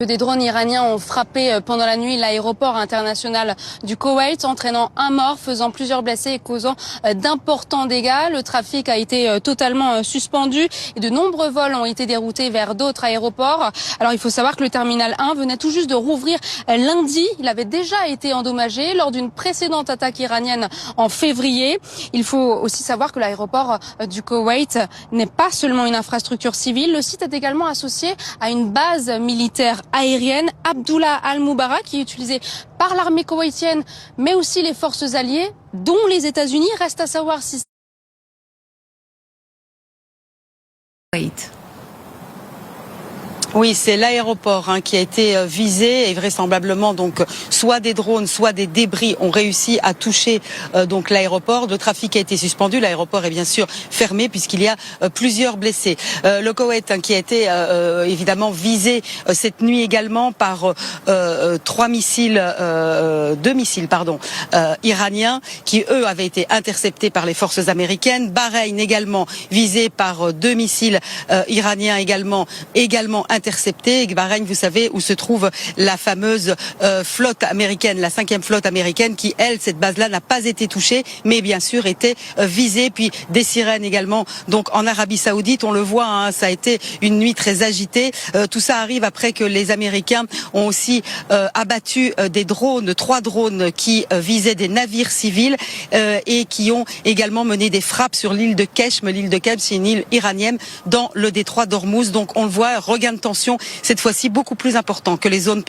Des drones iraniens ont frappé pendant la nuit l'aéroport international du Koweït, entraînant un mort, faisant plusieurs blessés et causant d'importants dégâts. Le trafic a été totalement suspendu et de nombreux vols ont été déroutés vers d'autres aéroports. Alors il faut savoir que le terminal 1 venait tout juste de rouvrir lundi. Il avait déjà été endommagé lors d'une précédente attaque iranienne en février. Il faut aussi savoir que l'aéroport du Koweït n'est pas seulement une infrastructure civile. Le site est également associé à une base militaire aérienne, Abdullah Al-Mubarak, qui est utilisée par l'armée koweïtienne, mais aussi les forces alliées, dont les États-Unis. Reste à savoir si... Oui, c'est l'aéroport qui a été visé et vraisemblablement donc soit des drones, soit des débris ont réussi à toucher donc l'aéroport. Le trafic a été suspendu, l'aéroport est bien sûr fermé puisqu'il y a plusieurs blessés. Le Koweït qui a été évidemment visé cette nuit également par deux missiles iraniens qui eux avaient été interceptés par les forces américaines. Bahreïn également visé par deux missiles iraniens également intercepté. Bahreïn, vous savez où se trouve la fameuse flotte américaine, la 5e flotte américaine qui, elle, cette base-là n'a pas été touchée, mais bien sûr était visée. Puis des sirènes également. Donc en Arabie Saoudite, on le voit, ça a été une nuit très agitée. Tout ça arrive après que les Américains ont aussi abattu des drones, 3 drones qui visaient des navires civils et qui ont également mené des frappes sur l'île de Keshm. L'île de Keshm, c'est une île iranienne dans le détroit d'Ormuz. Donc on le voit, regain de tension, cette fois-ci beaucoup plus important que les zones